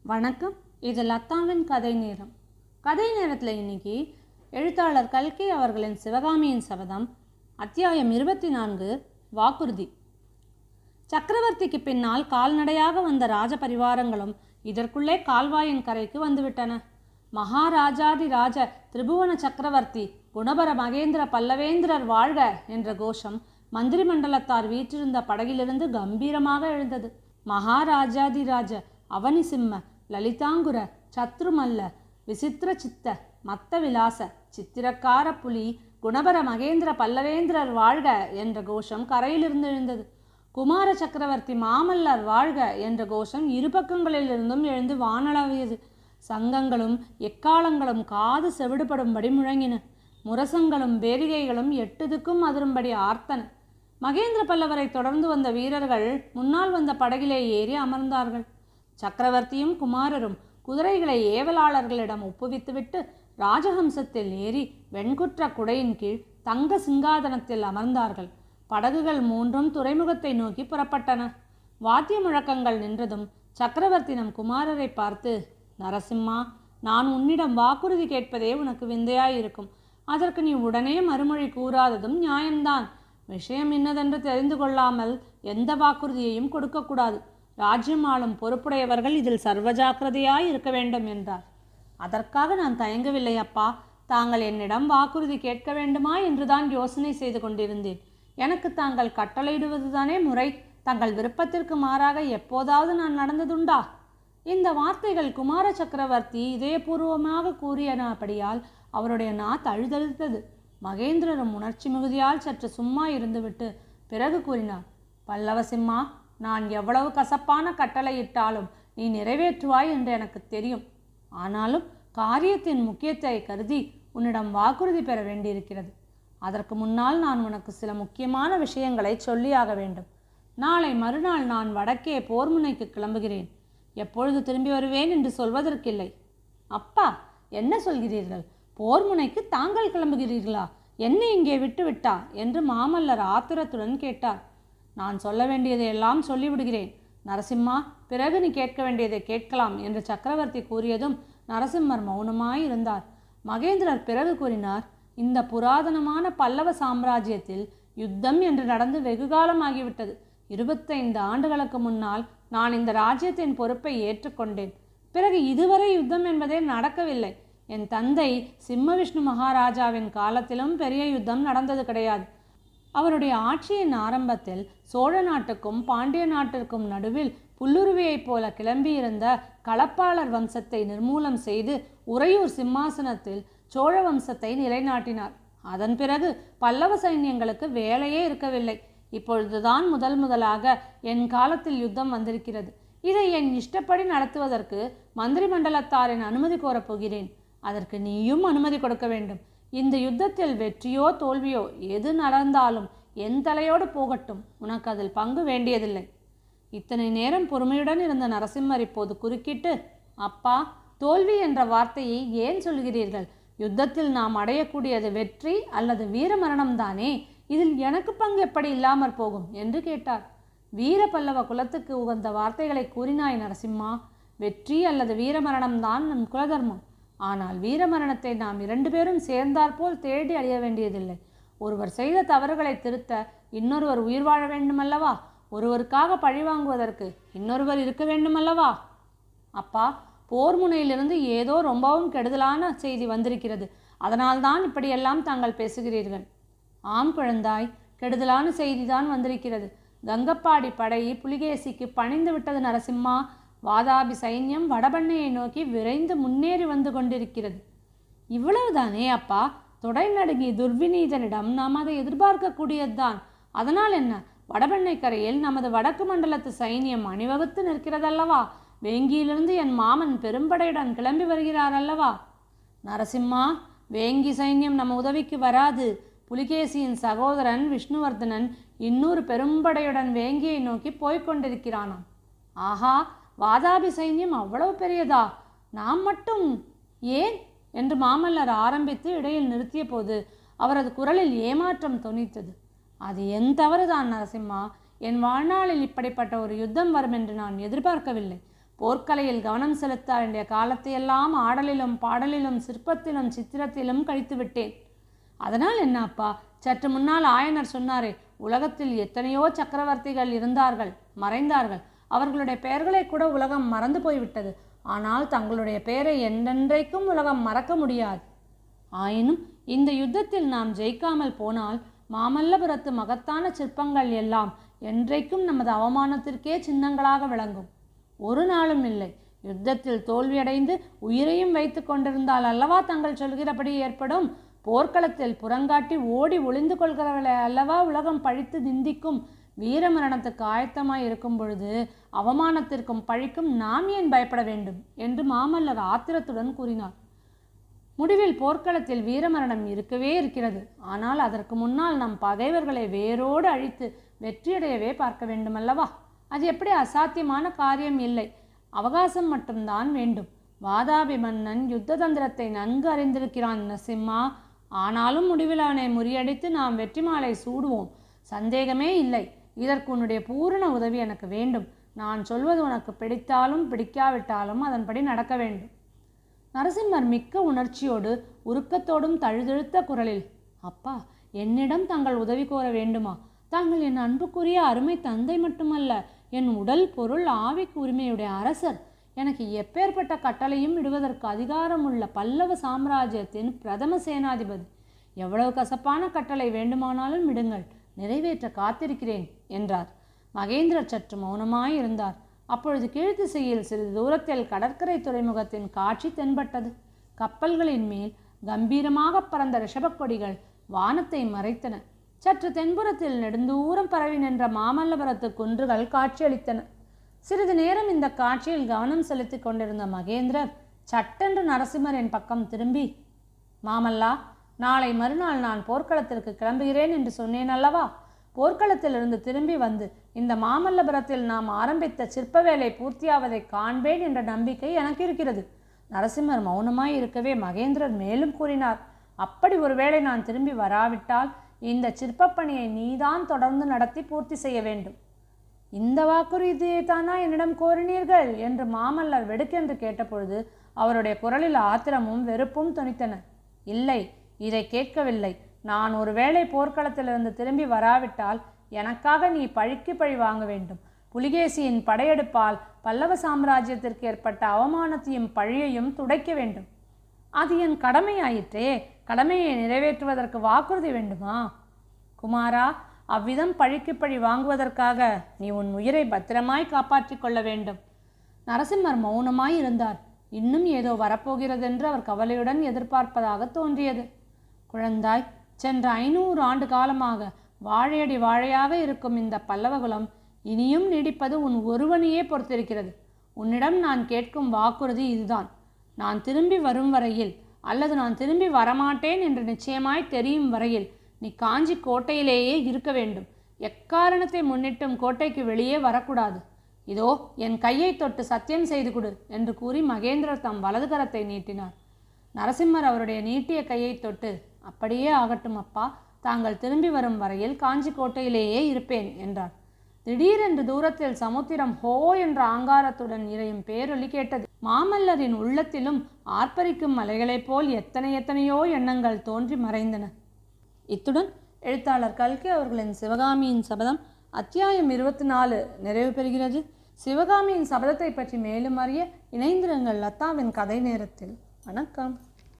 வணக்கம். இது லத்தாவின் கதை நேரம். கதை நேரத்தில் இன்னைக்கு எழுத்தாளர் கல்கி அவர்களின் சிவகாமியின் சபதம், அத்தியாயம் 24, வாக்குறுதி. சக்கரவர்த்திக்கு பின்னால் கால்நடையாக வந்த ராஜ பரிவாரங்களும் இதற்குள்ளே கால்வாயின் கரைக்கு வந்துவிட்டன. மகாராஜாதி ராஜ திரிபுவன சக்கரவர்த்தி குணபர மகேந்திர பல்லவேந்திரர் வாழ்க என்ற கோஷம் மந்திரி மண்டலத்தார் வீற்றிருந்த படகிலிருந்து கம்பீரமாக எழுந்தது. மகாராஜாதி ராஜ அவனிசிம்ம லலிதாங்குர சத்ருமல்ல விசித்திர சித்த மத்த விலாச சித்திரக்கார புலி குணபர மகேந்திர பல்லவேந்திரர் வாழ்க என்ற கோஷம் கரையிலிருந்து எழுந்தது. குமார சக்கரவர்த்தி மாமல்லர் வாழ்க என்ற கோஷம் இரு பக்கங்களிலிருந்தும் எழுந்து வானளவியது. சங்கங்களும் எக்காலங்களும் காது செவிடுபடும்படி முழங்கின. முரசங்களும் பேரிகைகளும் எட்டுதுக்கும் அதிரும்படி ஆர்த்தன. மகேந்திர பல்லவரை தொடர்ந்து வந்த வீரர்கள் முன்னால் வந்த படகிலே ஏறி அமர்ந்தார்கள். சக்கரவர்த்தியும் குமாரரும் குதிரைகளை ஏவலாளர்களிடம் ஒப்புவித்துவிட்டு ராஜஹம்சத்தில் ஏறி வெண்குற்ற குடையின் கீழ் தங்க சிங்காதனத்தில் அமர்ந்தார்கள். படகுகள் மூன்றும் துறைமுகத்தை நோக்கி புறப்பட்டன. வாத்திய முழக்கங்கள் நின்றதும் சக்கரவர்த்தி நம் குமாரரை பார்த்து, நரசிம்மா, நான் உன்னிடம் வாக்குறுதி கேட்பதே உனக்கு விந்தையாயிருக்கும். அதற்கு நீ உடனே மறுமொழி கூறாததும் நியாயம்தான். விஷயம் இன்னதென்று தெரிந்து கொள்ளாமல் எந்த வாக்குறுதியையும் கொடுக்கக்கூடாது. ராஜ்யம் ஆளும் பொறுப்புடையவர்கள் இதில் சர்வஜாக்கிரதையாய் இருக்க வேண்டும் என்றார். அதற்காக நான் தயங்கவில்லை அப்பா. தாங்கள் என்னிடம் வாக்குறுதி கேட்க வேண்டுமா என்றுதான் யோசனை செய்து கொண்டிருந்தேன். எனக்கு தாங்கள் கட்டளையிடுவதுதானே முறை. தங்கள் விருப்பத்திற்கு மாறாக எப்போதாவது நான் நடந்ததுண்டா? இந்த வார்த்தைகள் குமார சக்கரவர்த்தி இதயபூர்வமாக கூறியபடியால் அவருடைய நா தழுதழுத்தது. மகேந்திரரும் உணர்ச்சி மிகுதியால் சற்று சும்மா இருந்துவிட்டு பிறகு கூறினார், பல்லவசிம்மா, நான் எவ்வளவு கசப்பான கட்டளையிட்டாலும் நீ நிறைவேற்றுவாய் என்று எனக்கு தெரியும். ஆனாலும் காரியத்தின் முக்கியத்தை கருதி உன்னிடம் வாக்குறுதி பெற வேண்டியிருக்கிறது. அதற்கு முன்னால் நான் உனக்கு சில முக்கியமான விஷயங்களை சொல்லியாக வேண்டும். நாளை மறுநாள் நான் வடக்கே போர்முனைக்கு கிளம்புகிறேன். எப்பொழுது திரும்பி வருவேன் என்று சொல்வதற்கில்லை. அப்பா, என்ன சொல்கிறீர்கள்? போர்முனைக்கு தாங்கள் கிளம்புகிறீர்களா? என்னை இங்கே விட்டுவிட்டா என்று மாமல்லர் ஆத்திரத்துடன் கேட்டார். நான் சொல்ல வேண்டியதை எல்லாம் சொல்லிவிடுகிறேன் நரசிம்மா, பிறகு நீ கேட்க வேண்டியதை கேட்கலாம் என்று சக்கரவர்த்தி கூறியதும் நரசிம்மர் மௌனமாயிருந்தார். மகேந்திரர் பிறகு கூறினார், இந்த புராதனமான பல்லவ சாம்ராஜ்யத்தில் யுத்தம் என்று நடந்து வெகுகாலமாகிவிட்டது. 25 ஆண்டுகளுக்கு முன்னால் நான் இந்த ராஜ்யத்தின் பொறுப்பை ஏற்றுக்கொண்டேன். பிறகு இதுவரை யுத்தம் என்பதே நடக்கவில்லை. என் தந்தை சிம்மவிஷ்ணு மகாராஜாவின் காலத்திலும் பெரிய யுத்தம் நடந்தது கிடையாது. அவருடைய ஆட்சியின் ஆரம்பத்தில் சோழ நாட்டுக்கும் பாண்டிய நாட்டிற்கும் நடுவில் புல்லுருவியைப் போல கிளம்பியிருந்த களப்பாளர் வம்சத்தை நிர்மூலம் செய்து உறையூர் சிம்மாசனத்தில் சோழ வம்சத்தை நிலைநாட்டினார். அதன் பிறகு பல்லவ சைன்யங்களுக்கு வேலையே இருக்கவில்லை. இப்பொழுதுதான் முதலாக என் காலத்தில் யுத்தம் வந்திருக்கிறது. இதை என் இஷ்டப்படி நடத்துவதற்கு மந்திரி மண்டலத்தாரின் அனுமதி கோரப்போகிறேன். அதற்கு நீயும் அனுமதி கொடுக்க வேண்டும். இந்த யுத்தத்தில் வெற்றியோ தோல்வியோ எது நடந்தாலும் என் தலையோடு போகட்டும். உனக்கு அதில் பங்கு வேண்டியதில்லை. இத்தனை நேரம் பொறுமையுடன் இருந்த நரசிம்மர் இப்போது குறுக்கிட்டு, அப்பா, தோல்வி என்ற வார்த்தையை ஏன் சொல்கிறீர்கள்? யுத்தத்தில் நாம் அடையக்கூடியது வெற்றி அல்லது வீரமரணம்தானே. இதில் எனக்கு பங்கு எப்படி இல்லாமற் போகும் என்று கேட்டார். வீர பல்லவ குலத்துக்கு உகந்த வார்த்தைகளை கூறினாய் நரசிம்மா. வெற்றி அல்லது வீரமரணம்தான் நம் குலதர்மம். ஆனால் வீரமரணத்தை நாம் 2 பேரும் சேர்ந்தாற்போல் தேடி அடைய வேண்டியதில்லை. ஒருவர் செய்த தவறுகளை திருத்த இன்னொருவர் உயிர் வாழ வேண்டுமல்லவா? ஒருவருக்காக பழிவாங்குவதற்கு இன்னொருவர் இருக்க வேண்டுமல்லவா? அப்பா, போர் முனையிலிருந்து ஏதோ ரொம்பவும் கெடுதலான செய்தி வந்திருக்கிறது. அதனால்தான் இப்படியெல்லாம் தாங்கள் பேசுகிறீர்கள். ஆம் குழந்தாய், கெடுதலான செய்திதான் வந்திருக்கிறது. கங்கப்பாடி படை புலிகேசிக்கு பணிந்து விட்டது நரசிம்மா. வாதாபி சைன்யம் வடபண்ணையை நோக்கி விரைந்து முன்னேறி வந்து கொண்டிருக்கிறது. இவ்வளவுதானே அப்பா? தொடை நடுங்கிய துர்விநீதனிடம் நாம் அதை எதிர்பார்க்கக்கூடியதுதான். அதனால் என்ன? வடபெண்ணை கரையில் நமது வடக்கு மண்டலத்து சைன்யம் அணிவகுத்து நிற்கிறதல்லவா? வேங்கியிலிருந்து என் மாமன் பெரும்படையுடன் கிளம்பி வருகிறார் அல்லவா? நரசிம்மா, வேங்கி சைன்யம் நம்ம உதவிக்கு வராது. புலிகேசியின் சகோதரன் விஷ்ணுவர்தனன் இன்னொரு பெரும்படையுடன் வேங்கியை நோக்கி போய்கொண்டிருக்கிறானாம். ஆஹா, வாதாபி சைன்யம் அவ்வளவு பெரியதா? நாம் மட்டும் ஏன் என்று மாமல்லர் ஆரம்பித்து இடையில் நிறுத்திய போது அவரது குரலில் ஏமாற்றம் தொனித்தது. அது என் தவறுதான் நரசிம்மா. என் வாழ்நாளில் இப்படிப்பட்ட ஒரு யுத்தம் வரும் என்று நான் எதிர்பார்க்கவில்லை. போர்க்கலையில் கவனம் செலுத்த வேண்டிய காலத்தையெல்லாம் ஆடலிலும் பாடலிலும் சிற்பத்திலும் சித்திரத்திலும் கழித்து விட்டேன். அதனால் என்ன அப்பா? சற்று முன்னால் ஆயனர் சொன்னாரே, உலகத்தில் எத்தனையோ சக்கரவர்த்திகள் இருந்தார்கள், மறைந்தார்கள். அவர்களுடைய பெயர்களை கூட உலகம் மறந்து போய்விட்டது. ஆனால் தங்களுடைய பெயரை என்றென்றைக்கும் உலகம் மறக்க முடியாது. ஆயினும் இந்த யுத்தத்தில் நாம் ஜெயிக்காமல் போனால் மாமல்லபுரத்து மகத்தான சிற்பங்கள் எல்லாம் என்றைக்கும் நமது அவமானத்திற்கே சின்னங்களாக விளங்கும். ஒரு நாளும் இல்லை. யுத்தத்தில் தோல்வியடைந்து உயிரையும் வைத்து கொண்டிருந்தால் அல்லவா தங்கள் சொல்கிறபடி ஏற்படும்? போர்க்களத்தில் புறங்காட்டி ஓடி ஒளிந்து கொள்கிறவர்களை அல்லவா உலகம் பழித்து நிந்திக்கும். வீரமரணத்துக்கு ஆயத்தமாய் இருக்கும் பொழுது அவமானத்திற்கும் பழிக்கும் நாம் ஏன் பயப்பட வேண்டும் என்று மாமல்லர் ஆத்திரத்துடன் கூறினார். முடிவில் போர்க்களத்தில் வீரமரணம் இருக்கவே இருக்கிறது. ஆனால் அதற்கு முன்னால் நம் பகைவர்களை வேரோடு அழித்து வெற்றியடையவே பார்க்க வேண்டுமல்லவா? அது எப்படி அசாத்தியமான காரியம் இல்லை. அவகாசம் மட்டும்தான் வேண்டும். வாதாபி மன்னன் யுத்த தந்திரத்தை நன்கு அறிந்திருக்கிறான் நரசிம்மா. ஆனாலும் முடிவில் அவனை முறியடித்து நாம் வெற்றி மாலை சூடுவோம். சந்தேகமே இல்லை. இதற்கு உன்னுடைய பூரண உதவி எனக்கு வேண்டும். நான் சொல்வது உனக்கு பிடித்தாலும் பிடிக்காவிட்டாலும் அதன்படி நடக்க வேண்டும். நரசிம்மர் மிக்க உணர்ச்சியோடு உருக்கத்தோடும் தழுதழுத்த குரலில், அப்பா, என்னிடம் தாங்கள் உதவி கோர வேண்டுமா? தாங்கள் என் அன்புக்குரிய அருமை தந்தை மட்டுமல்ல, என் உடல் பொருள் ஆவிக்கு உரிமையுடைய அரசர். எனக்கு எப்பேற்பட்ட கட்டளையும் விடுவதற்கு அதிகாரம் உள்ள பல்லவ சாம்ராஜ்யத்தின் பிரதம சேனாதிபதி. எவ்வளவு கசப்பான கட்டளை வேண்டுமானாலும் விடுங்கள், நிறைவேற்ற காத்திருக்கிறேன் என்றார். மகேந்திரர் சற்று மௌனமாய் இருந்தார். அப்பொழுது கீழ்த்திசையில் சிறிது தூரத்தில் கடற்கரை துறைமுகத்தின் காட்சி தென்பட்டது. கப்பல்களின் மேல் கம்பீரமாக பறந்த ரிஷபக்கொடிகள் வானத்தை மறைத்தன. சற்று தென்புறத்தில் நெடுந்தூரம் பரவி நின்ற மாமல்லபுரத்து குன்றுகள் காட்சியளித்தன. சிறிது நேரம் இந்த காட்சியில் கவனம் செலுத்தி கொண்டிருந்த மகேந்திரர் சட்டென்று நரசிம்மரின் பக்கம் திரும்பி, மாமல்லா, நாளை மறுநாள் நான் போர்க்களத்திற்கு கிளம்புகிறேன் என்று சொன்னேன் அல்லவா? போர்க்களத்திலிருந்து திரும்பி வந்து இந்த மாமல்லபுரத்தில் நாம் ஆரம்பித்த சிற்ப வேலை பூர்த்தியாவதை காண்பேன் என்ற நம்பிக்கை எனக்கு இருக்கிறது. நரசிம்மர் மௌனமாய் இருக்கவே மகேந்திரர் மேலும் கூறினார், அப்படி ஒருவேளை நான் திரும்பி வராவிட்டால் இந்த சிற்பப்பணியை நீதான் தொடர்ந்து நடத்தி பூர்த்தி செய்ய வேண்டும். இந்த வாக்குறுதியை தானா என்னிடம் கோரினீர்கள் என்று மாமல்லர் வெடுக்கென்று கேட்டபொழுது அவருடைய குரலில் ஆத்திரமும் வெறுப்பும் தொனித்தன. இல்லை, இதை கேட்கவில்லை. நான் ஒருவேளை போர்க்களத்திலிருந்து திரும்பி வராவிட்டால் எனக்காக நீ பழிக்கு பழி வாங்க வேண்டும். புலிகேசியின் படையெடுப்பால் பல்லவ சாம்ராஜ்யத்திற்கு ஏற்பட்ட அவமானத்தையும் பழியையும் துடைக்க வேண்டும். அது என் கடமையாயிற்றே. கடமையை நிறைவேற்றுவதற்கு வாக்குறுதி வேண்டுமா? குமாரா, அவ்விதம் பழிக்கு பழி வாங்குவதற்காக நீ உன் உயிரை பத்திரமாய் காப்பாற்றி கொள்ள வேண்டும். நரசிம்மர் மௌனமாய் இருந்தார். இன்னும் ஏதோ வரப்போகிறதென்று அவர் கவலையுடன் எதிர்பார்ப்பதாக தோன்றியது. குழந்தாய், சென்ற 500 ஆண்டு காலமாக வாழையடி வாழையாக இருக்கும் இந்த பல்லவகுலம் இனியும் நீடிப்பது உன் ஒருவனையே பொறுத்திருக்கிறது. உன்னிடம் நான் கேட்கும் வாக்குறுதி இதுதான். நான் திரும்பி வரும் வரையில், அல்லது நான் திரும்பி வரமாட்டேன் என்று நிச்சயமாய் தெரியும் வரையில் நீ காஞ்சி கோட்டையிலேயே இருக்க வேண்டும். எக்காரணத்தை முன்னிட்டும் கோட்டைக்கு வெளியே வரக்கூடாது. இதோ என் கையை தொட்டு சத்தியம் செய்து கொடு என்று கூறி மகேந்திரர் தம் வலது கரத்தை நீட்டினார். நரசிம்மர் அவருடைய நீட்டிய கையை தொட்டு, அப்படியே ஆகட்டும் அப்பா, தாங்கள் திரும்பி வரும் வரையில் காஞ்சி கோட்டையிலேயே இருப்பேன் என்றார். திடீரென்று தூரத்தில் சமுத்திரம் ஹோ என்ற ஆங்காரத்துடன் இறையும் பேரொலி கேட்டது. மாமல்லரின் உள்ளத்திலும் ஆர்ப்பரிக்கும் மலைகளைப் போல் எத்தனையோ எண்ணங்கள் தோன்றி மறைந்தன. இத்துடன் எழுத்தாளர் கல்கி அவர்களின் சிவகாமியின் சபதம் அத்தியாயம் 24 நிறைவு பெறுகிறது. சிவகாமியின் சபதத்தை பற்றி மேலும் அறிய இணைந்திருங்கள் லதாவின் கதை நேரத்தில். வணக்கம்.